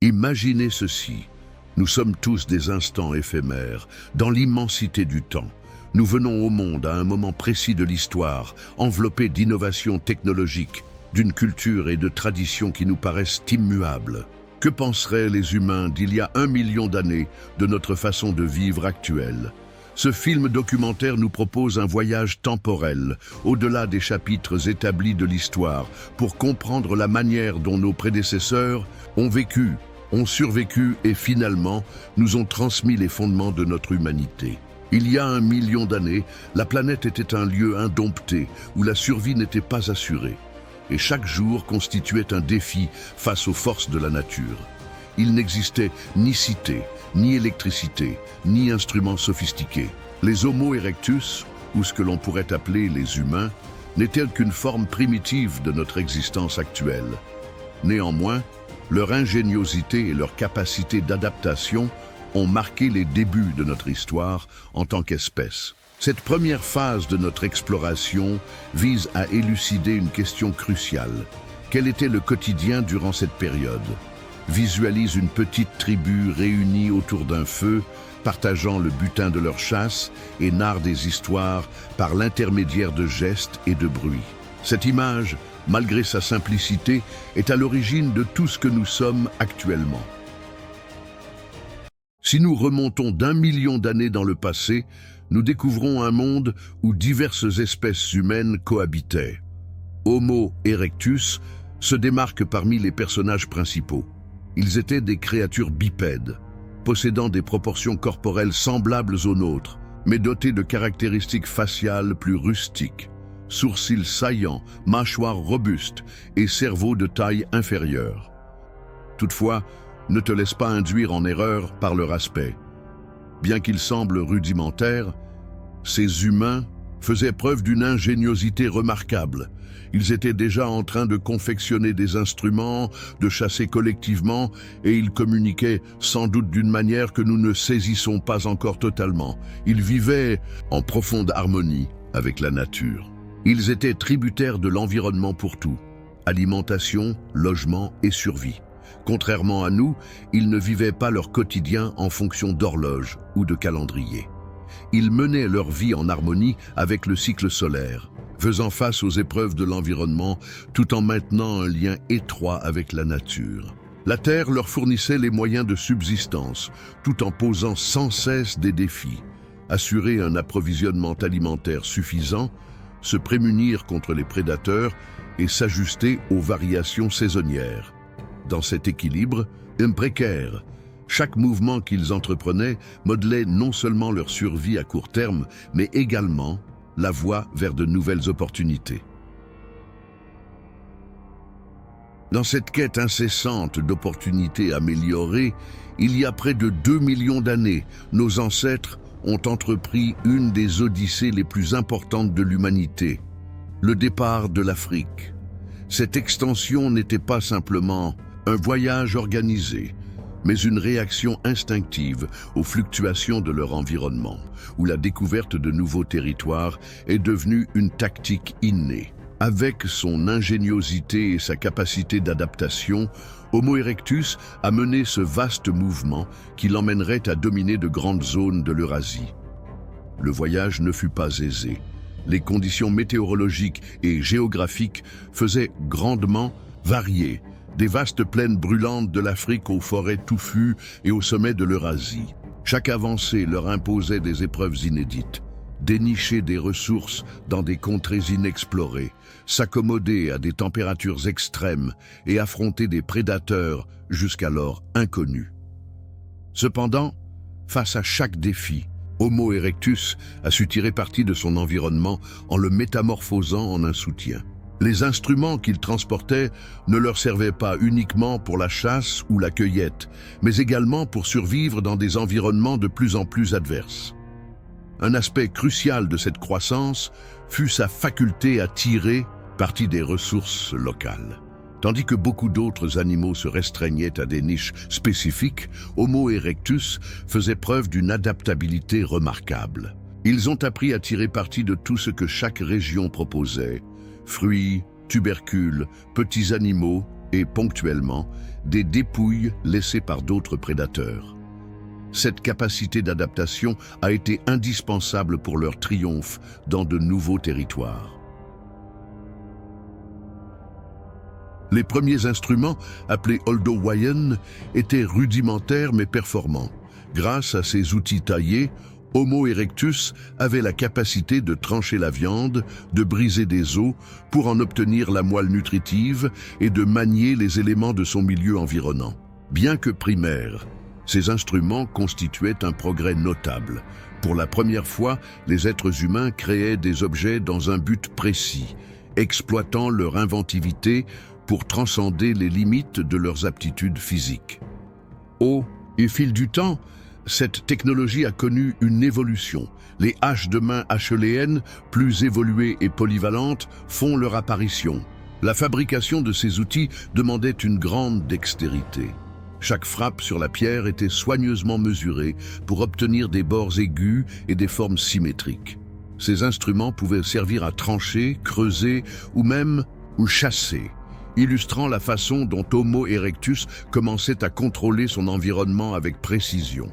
Imaginez ceci. Nous sommes tous des instants éphémères, dans l'immensité du temps. Nous venons au monde à un moment précis de l'histoire, enveloppés d'innovations technologiques, d'une culture et de traditions qui nous paraissent immuables. Que penseraient les humains d'il y a 1 million d'années de notre façon de vivre actuelle? Ce film documentaire nous propose un voyage temporel, au-delà des chapitres établis de l'histoire, pour comprendre la manière dont nos prédécesseurs ont vécu, ont survécu et finalement nous ont transmis les fondements de notre humanité. Il y a 1 million d'années, la planète était un lieu indompté où la survie n'était pas assurée. Et chaque jour constituait un défi face aux forces de la nature. Il n'existait ni cité, ni électricité, ni instruments sophistiqués. Les Homo erectus, ou ce que l'on pourrait appeler les humains, n'étaient qu'une forme primitive de notre existence actuelle. Néanmoins, leur ingéniosité et leur capacité d'adaptation ont marqué les débuts de notre histoire en tant qu'espèce. Cette première phase de notre exploration vise à élucider une question cruciale. Quel était le quotidien durant cette période? Visualise une petite tribu réunie autour d'un feu, partageant le butin de leur chasse et narre des histoires par l'intermédiaire de gestes et de bruits. Cette image, malgré sa simplicité, est à l'origine de tout ce que nous sommes actuellement. Si nous remontons d'1 million d'années dans le passé, nous découvrons un monde où diverses espèces humaines cohabitaient. Homo erectus se démarque parmi les personnages principaux. Ils étaient des créatures bipèdes, possédant des proportions corporelles semblables aux nôtres, mais dotées de caractéristiques faciales plus rustiques. Sourcils saillants, mâchoires robustes et cerveau de taille inférieure. Toutefois, ne te laisse pas induire en erreur par leur aspect. Bien qu'ils semblent rudimentaires, ces humains faisaient preuve d'une ingéniosité remarquable. Ils étaient déjà en train de confectionner des instruments, de chasser collectivement, et ils communiquaient sans doute d'une manière que nous ne saisissons pas encore totalement. Ils vivaient en profonde harmonie avec la nature. Ils étaient tributaires de l'environnement pour tout, alimentation, logement et survie. Contrairement à nous, ils ne vivaient pas leur quotidien en fonction d'horloge ou de calendrier. Ils menaient leur vie en harmonie avec le cycle solaire, faisant face aux épreuves de l'environnement tout en maintenant un lien étroit avec la nature. La Terre leur fournissait les moyens de subsistance, tout en posant sans cesse des défis. Assurer un approvisionnement alimentaire suffisant, se prémunir contre les prédateurs et s'ajuster aux variations saisonnières. Dans cet équilibre, précaire, chaque mouvement qu'ils entreprenaient modelait non seulement leur survie à court terme, mais également la voie vers de nouvelles opportunités. Dans cette quête incessante d'opportunités améliorées, il y a près de 2 millions d'années, nos ancêtres ont entrepris une des odyssées les plus importantes de l'humanité, le départ de l'Afrique. Cette extension n'était pas simplement un voyage organisé, mais une réaction instinctive aux fluctuations de leur environnement, où la découverte de nouveaux territoires est devenue une tactique innée. Avec son ingéniosité et sa capacité d'adaptation, Homo erectus a mené ce vaste mouvement qui l'emmènerait à dominer de grandes zones de l'Eurasie. Le voyage ne fut pas aisé. Les conditions météorologiques et géographiques faisaient grandement varier des vastes plaines brûlantes de l'Afrique aux forêts touffues et au sommet de l'Eurasie. Chaque avancée leur imposait des épreuves inédites. Dénicher des ressources dans des contrées inexplorées, s'accommoder à des températures extrêmes et affronter des prédateurs jusqu'alors inconnus. Cependant, face à chaque défi, Homo erectus a su tirer parti de son environnement en le métamorphosant en un soutien. Les instruments qu'ils transportaient ne leur servaient pas uniquement pour la chasse ou la cueillette, mais également pour survivre dans des environnements de plus en plus adverses. Un aspect crucial de cette croissance fut sa faculté à tirer parti des ressources locales. Tandis que beaucoup d'autres animaux se restreignaient à des niches spécifiques, Homo erectus faisait preuve d'une adaptabilité remarquable. Ils ont appris à tirer parti de tout ce que chaque région proposait: fruits, tubercules, petits animaux, et, ponctuellement, des dépouilles laissées par d'autres prédateurs. Cette capacité d'adaptation a été indispensable pour leur triomphe dans de nouveaux territoires. Les premiers instruments, appelés Oldowayen, étaient rudimentaires mais performants. Grâce à ces outils taillés, Homo erectus avait la capacité de trancher la viande, de briser des os pour en obtenir la moelle nutritive et de manier les éléments de son milieu environnant. Bien que primaires, ces instruments constituaient un progrès notable. Pour la première fois, les êtres humains créaient des objets dans un but précis, exploitant leur inventivité pour transcender les limites de leurs aptitudes physiques. Au fil du temps, cette technologie a connu une évolution. Les haches de main acheuléennes, plus évoluées et polyvalentes, font leur apparition. La fabrication de ces outils demandait une grande dextérité. Chaque frappe sur la pierre était soigneusement mesurée pour obtenir des bords aigus et des formes symétriques. Ces instruments pouvaient servir à trancher, creuser ou même chasser, illustrant la façon dont Homo erectus commençait à contrôler son environnement avec précision.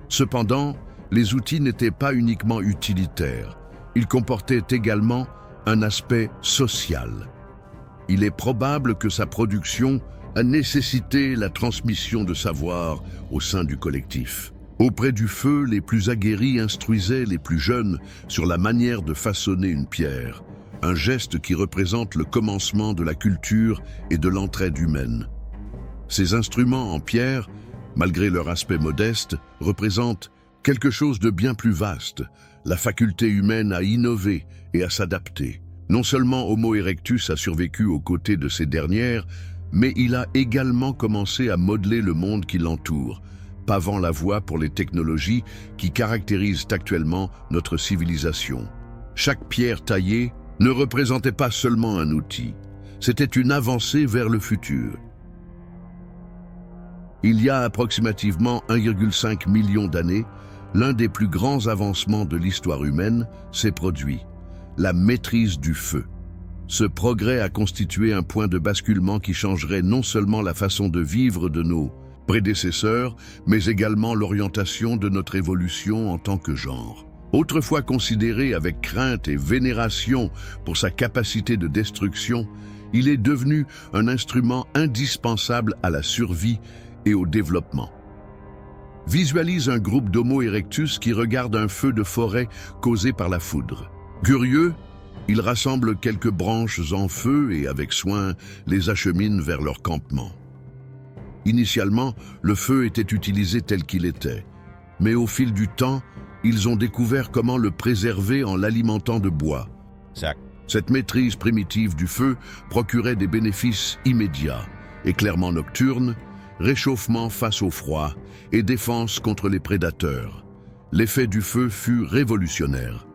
Cependant, les outils n'étaient pas uniquement utilitaires, ils comportaient également un aspect social. Il est probable que sa production a nécessité la transmission de savoir au sein du collectif. Auprès du feu, les plus aguerris instruisaient les plus jeunes sur la manière de façonner une pierre, un geste qui représente le commencement de la culture et de l'entraide humaine. Ces instruments en pierre, malgré leur aspect modeste, représentent quelque chose de bien plus vaste, la faculté humaine à innover et à s'adapter. Non seulement Homo erectus a survécu aux côtés de ces dernières, mais il a également commencé à modeler le monde qui l'entoure, pavant la voie pour les technologies qui caractérisent actuellement notre civilisation. Chaque pierre taillée ne représentait pas seulement un outil, c'était une avancée vers le futur. Il y a approximativement 1,5 million d'années, l'un des plus grands avancements de l'histoire humaine s'est produit, la maîtrise du feu. Ce progrès a constitué un point de basculement qui changerait non seulement la façon de vivre de nos prédécesseurs, mais également l'orientation de notre évolution en tant que genre. Autrefois considéré avec crainte et vénération pour sa capacité de destruction, il est devenu un instrument indispensable à la survie et au développement. Visualise un groupe d'Homo erectus qui regarde un feu de forêt causé par la foudre. Curieux, il rassemble quelques branches en feu et avec soin les achemine vers leur campement. Initialement, le feu était utilisé tel qu'il était, mais au fil du temps, ils ont découvert comment le préserver en l'alimentant de bois. Cette maîtrise primitive du feu procurait des bénéfices immédiats, éclairement nocturne, réchauffement face au froid et défense contre les prédateurs. L'effet du feu fut révolutionnaire.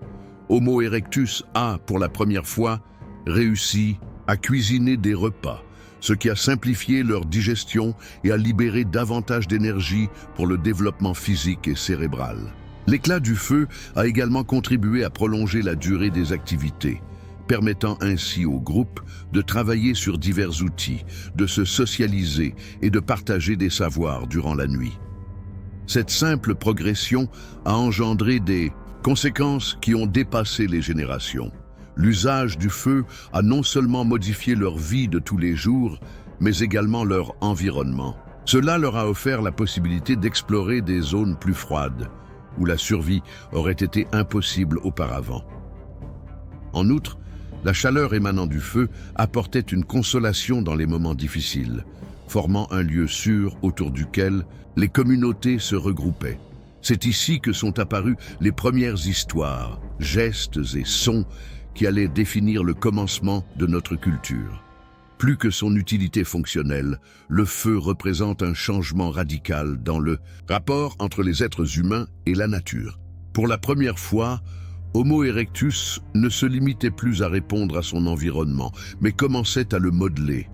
Homo erectus a, pour la première fois, réussi à cuisiner des repas, ce qui a simplifié leur digestion et a libéré davantage d'énergie pour le développement physique et cérébral. L'éclat du feu a également contribué à prolonger la durée des activités, permettant ainsi au groupe de travailler sur divers outils, de se socialiser et de partager des savoirs durant la nuit. Cette simple progression a engendré des conséquences qui ont dépassé les générations. L'usage du feu a non seulement modifié leur vie de tous les jours, mais également leur environnement. Cela leur a offert la possibilité d'explorer des zones plus froides, où la survie aurait été impossible auparavant. En outre, la chaleur émanant du feu apportait une consolation dans les moments difficiles, formant un lieu sûr autour duquel les communautés se regroupaient. C'est ici que sont apparues les premières histoires, gestes et sons qui allaient définir le commencement de notre culture. Plus que son utilité fonctionnelle, le feu représente un changement radical dans le rapport entre les êtres humains et la nature. Pour la première fois, Homo erectus ne se limitait plus à répondre à son environnement, mais commençait à le modeler.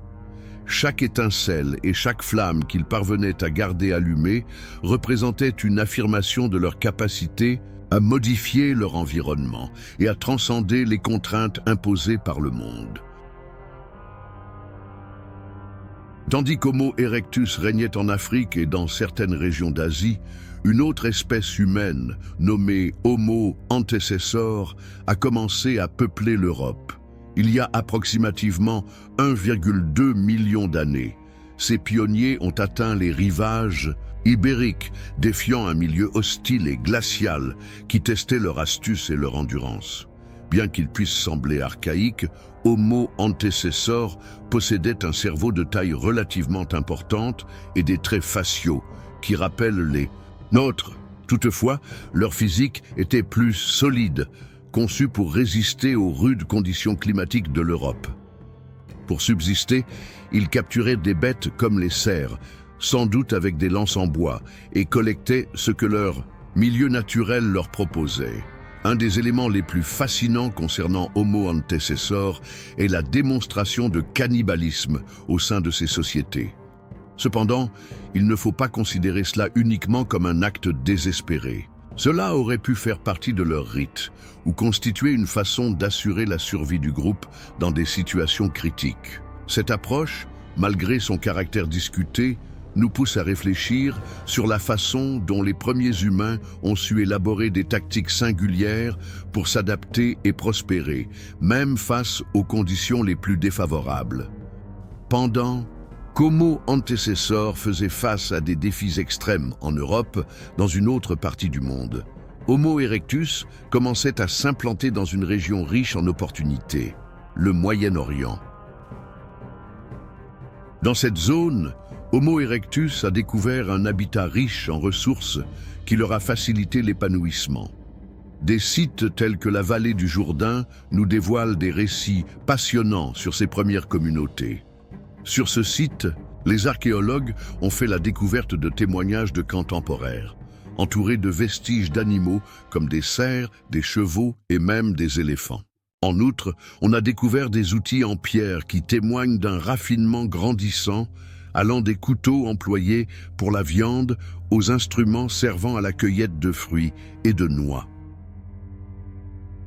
Chaque étincelle et chaque flamme qu'ils parvenaient à garder allumée représentait une affirmation de leur capacité à modifier leur environnement et à transcender les contraintes imposées par le monde. Tandis qu'Homo erectus régnait en Afrique et dans certaines régions d'Asie, une autre espèce humaine, nommée Homo antecessor, a commencé à peupler l'Europe. Il y a approximativement 1,2 million d'années. Ces pionniers ont atteint les rivages ibériques, défiant un milieu hostile et glacial qui testait leur astuce et leur endurance. Bien qu'ils puissent sembler archaïques, Homo antecessor possédait un cerveau de taille relativement importante et des traits faciaux qui rappellent les nôtres. Toutefois, leur physique était plus solide, conçu pour résister aux rudes conditions climatiques de l'Europe. Pour subsister, ils capturaient des bêtes comme les cerfs, sans doute avec des lances en bois, et collectaient ce que leur milieu naturel leur proposait. Un des éléments les plus fascinants concernant Homo antecessor est la démonstration de cannibalisme au sein de ces sociétés. Cependant, il ne faut pas considérer cela uniquement comme un acte désespéré. Cela aurait pu faire partie de leur rite, ou constituer une façon d'assurer la survie du groupe dans des situations critiques. Cette approche, malgré son caractère discuté, nous pousse à réfléchir sur la façon dont les premiers humains ont su élaborer des tactiques singulières pour s'adapter et prospérer, même face aux conditions les plus défavorables. Pendant qu'Homo antecessor faisait face à des défis extrêmes en Europe, dans une autre partie du monde, Homo erectus commençait à s'implanter dans une région riche en opportunités, le Moyen-Orient. Dans cette zone, Homo erectus a découvert un habitat riche en ressources qui leur a facilité l'épanouissement. Des sites tels que la vallée du Jourdain nous dévoilent des récits passionnants sur ces premières communautés. Sur ce site, les archéologues ont fait la découverte de témoignages de camps temporaires, entourés de vestiges d'animaux comme des cerfs, des chevaux et même des éléphants. En outre, on a découvert des outils en pierre qui témoignent d'un raffinement grandissant, allant des couteaux employés pour la viande aux instruments servant à la cueillette de fruits et de noix.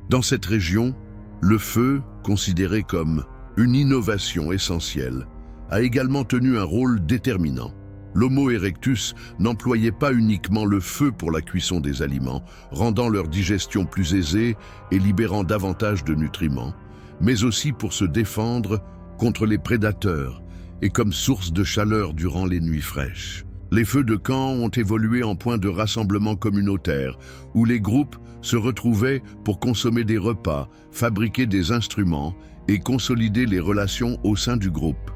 Dans cette région, le feu, considéré comme une innovation essentielle, a également tenu un rôle déterminant. L'Homo erectus n'employait pas uniquement le feu pour la cuisson des aliments, rendant leur digestion plus aisée et libérant davantage de nutriments, mais aussi pour se défendre contre les prédateurs et comme source de chaleur durant les nuits fraîches. Les feux de camp ont évolué en point de rassemblement communautaire, où les groupes se retrouvaient pour consommer des repas, fabriquer des instruments et consolider les relations au sein du groupe.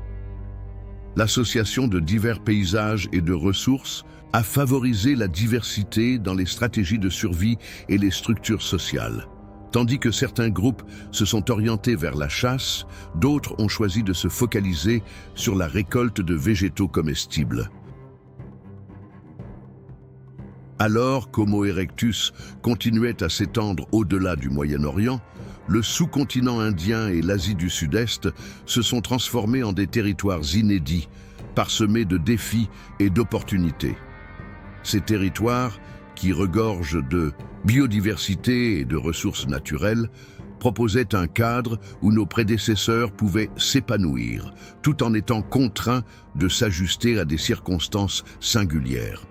L'association de divers paysages et de ressources a favorisé la diversité dans les stratégies de survie et les structures sociales. Tandis que certains groupes se sont orientés vers la chasse, d'autres ont choisi de se focaliser sur la récolte de végétaux comestibles. Alors qu'Homo erectus continuait à s'étendre au-delà du Moyen-Orient, le sous-continent indien et l'Asie du Sud-Est se sont transformés en des territoires inédits, parsemés de défis et d'opportunités. Ces territoires, qui regorgent de biodiversité et de ressources naturelles, proposaient un cadre où nos prédécesseurs pouvaient s'épanouir, tout en étant contraints de s'ajuster à des circonstances singulières.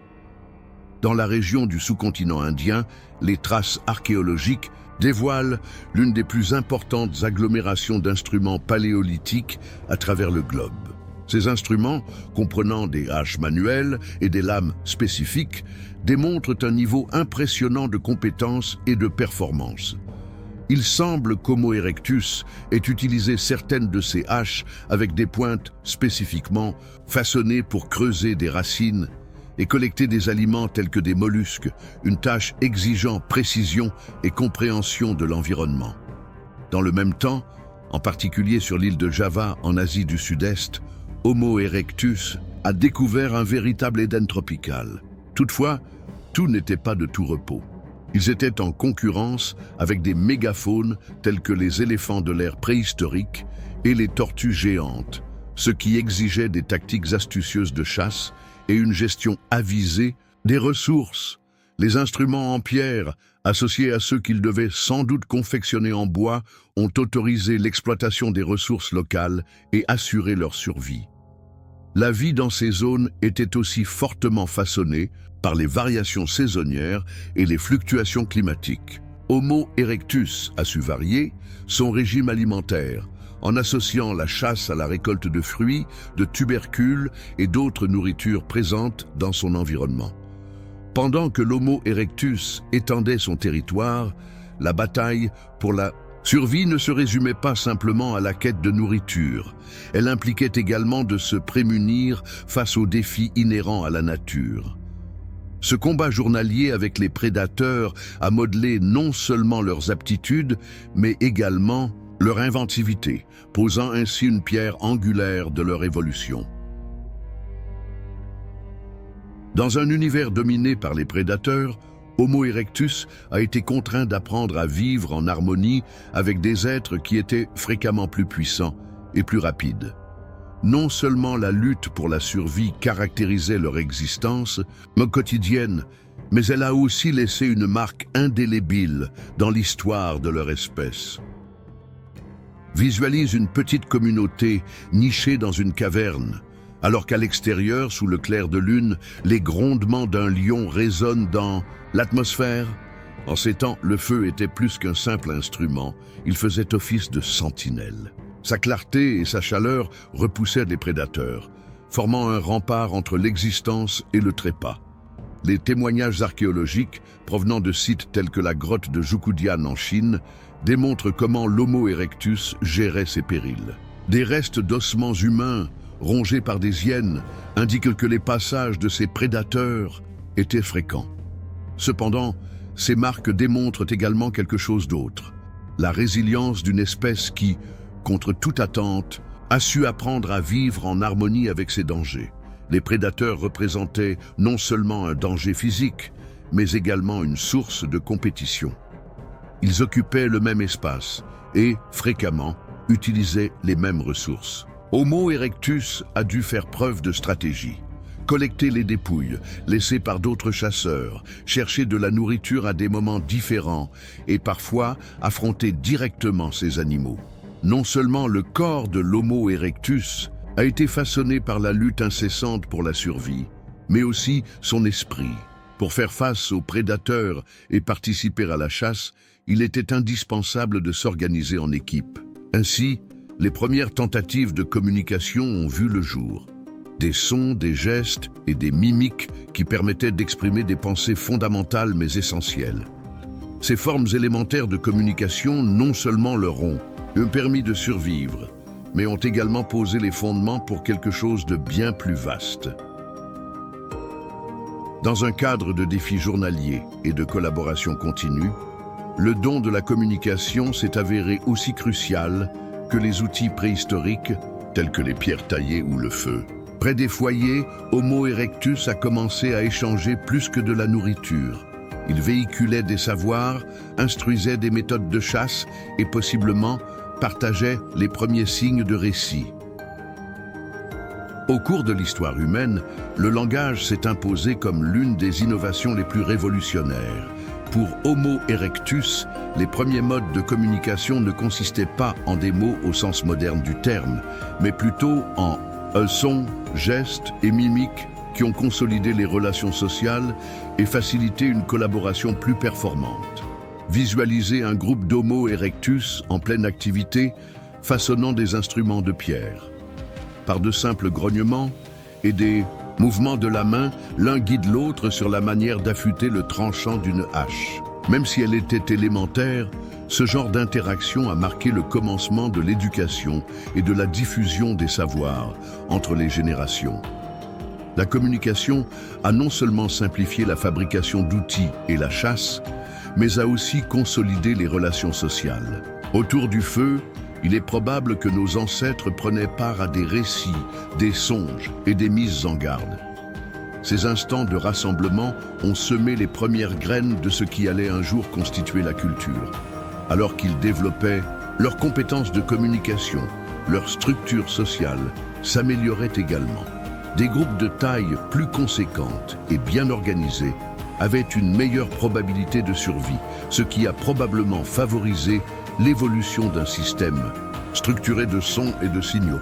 Dans la région du sous-continent indien, les traces archéologiques dévoilent l'une des plus importantes agglomérations d'instruments paléolithiques à travers le globe. Ces instruments, comprenant des haches manuelles et des lames spécifiques, démontrent un niveau impressionnant de compétences et de performance. Il semble qu'Homo erectus ait utilisé certaines de ces haches avec des pointes spécifiquement façonnées pour creuser des racines et collecter des aliments tels que des mollusques, une tâche exigeant précision et compréhension de l'environnement. Dans le même temps, en particulier sur l'île de Java en Asie du Sud-Est, Homo erectus a découvert un véritable Éden tropical. Toutefois, tout n'était pas de tout repos. Ils étaient en concurrence avec des mégafaunes tels que les éléphants de l'ère préhistorique et les tortues géantes, ce qui exigeait des tactiques astucieuses de chasse et une gestion avisée des ressources. Les instruments en pierre, associés à ceux qu'ils devaient sans doute confectionner en bois, ont autorisé l'exploitation des ressources locales et assuré leur survie. La vie dans ces zones était aussi fortement façonnée par les variations saisonnières et les fluctuations climatiques. Homo erectus a su varier son régime alimentaire en associant la chasse à la récolte de fruits, de tubercules et d'autres nourritures présentes dans son environnement. Pendant que l'Homo erectus étendait son territoire, la bataille pour la survie ne se résumait pas simplement à la quête de nourriture. Elle impliquait également de se prémunir face aux défis inhérents à la nature. Ce combat journalier avec les prédateurs a modelé non seulement leurs aptitudes, mais également leur inventivité, posant ainsi une pierre angulaire de leur évolution. Dans un univers dominé par les prédateurs, Homo erectus a été contraint d'apprendre à vivre en harmonie avec des êtres qui étaient fréquemment plus puissants et plus rapides. Non seulement la lutte pour la survie caractérisait leur existence quotidienne, mais elle a aussi laissé une marque indélébile dans l'histoire de leur espèce. Visualise une petite communauté nichée dans une caverne, alors qu'à l'extérieur, sous le clair de lune, les grondements d'un lion résonnent dans l'atmosphère. En ces temps, le feu était plus qu'un simple instrument, il faisait office de sentinelle. Sa clarté et sa chaleur repoussaient les prédateurs, formant un rempart entre l'existence et le trépas. Les témoignages archéologiques provenant de sites tels que la grotte de Zhoukoudian en Chine démontrent comment l'Homo erectus gérait ces périls. Des restes d'ossements humains rongés par des hyènes indiquent que les passages de ces prédateurs étaient fréquents. Cependant, ces marques démontrent également quelque chose d'autre, la résilience d'une espèce qui, contre toute attente, a su apprendre à vivre en harmonie avec ses dangers. Les prédateurs représentaient non seulement un danger physique, mais également une source de compétition. Ils occupaient le même espace et, fréquemment, utilisaient les mêmes ressources. Homo erectus a dû faire preuve de stratégie. Collecter les dépouilles laissées par d'autres chasseurs, chercher de la nourriture à des moments différents et parfois affronter directement ces animaux. Non seulement le corps de l'Homo erectus a été façonné par la lutte incessante pour la survie, mais aussi son esprit. Pour faire face aux prédateurs et participer à la chasse, il était indispensable de s'organiser en équipe. Ainsi, les premières tentatives de communication ont vu le jour. Des sons, des gestes et des mimiques qui permettaient d'exprimer des pensées fondamentales mais essentielles. Ces formes élémentaires de communication non seulement leur ont permis de survivre, mais ont également posé les fondements pour quelque chose de bien plus vaste. Dans un cadre de défis journaliers et de collaboration continue, le don de la communication s'est avéré aussi crucial que les outils préhistoriques tels que les pierres taillées ou le feu. Près des foyers, Homo erectus a commencé à échanger plus que de la nourriture. Il véhiculait des savoirs, instruisait des méthodes de chasse et possiblement partageait les premiers signes de récit. Au cours de l'histoire humaine, le langage s'est imposé comme l'une des innovations les plus révolutionnaires. Pour Homo erectus, les premiers modes de communication ne consistaient pas en des mots au sens moderne du terme, mais plutôt en sons, gestes et mimiques qui ont consolidé les relations sociales et facilité une collaboration plus performante. Visualiser un groupe d'Homo erectus en pleine activité, façonnant des instruments de pierre. Par de simples grognements et des mouvements de la main, l'un guide l'autre sur la manière d'affûter le tranchant d'une hache. Même si elle était élémentaire, ce genre d'interaction a marqué le commencement de l'éducation et de la diffusion des savoirs entre les générations. La communication a non seulement simplifié la fabrication d'outils et la chasse, mais a aussi consolidé les relations sociales. Autour du feu, il est probable que nos ancêtres prenaient part à des récits, des songes et des mises en garde. Ces instants de rassemblement ont semé les premières graines de ce qui allait un jour constituer la culture. Alors qu'ils développaient leurs compétences de communication, leur structure sociale s'améliorait également. Des groupes de taille plus conséquentes et bien organisés avaient une meilleure probabilité de survie, ce qui a probablement favorisé l'évolution d'un système structuré de sons et de signaux.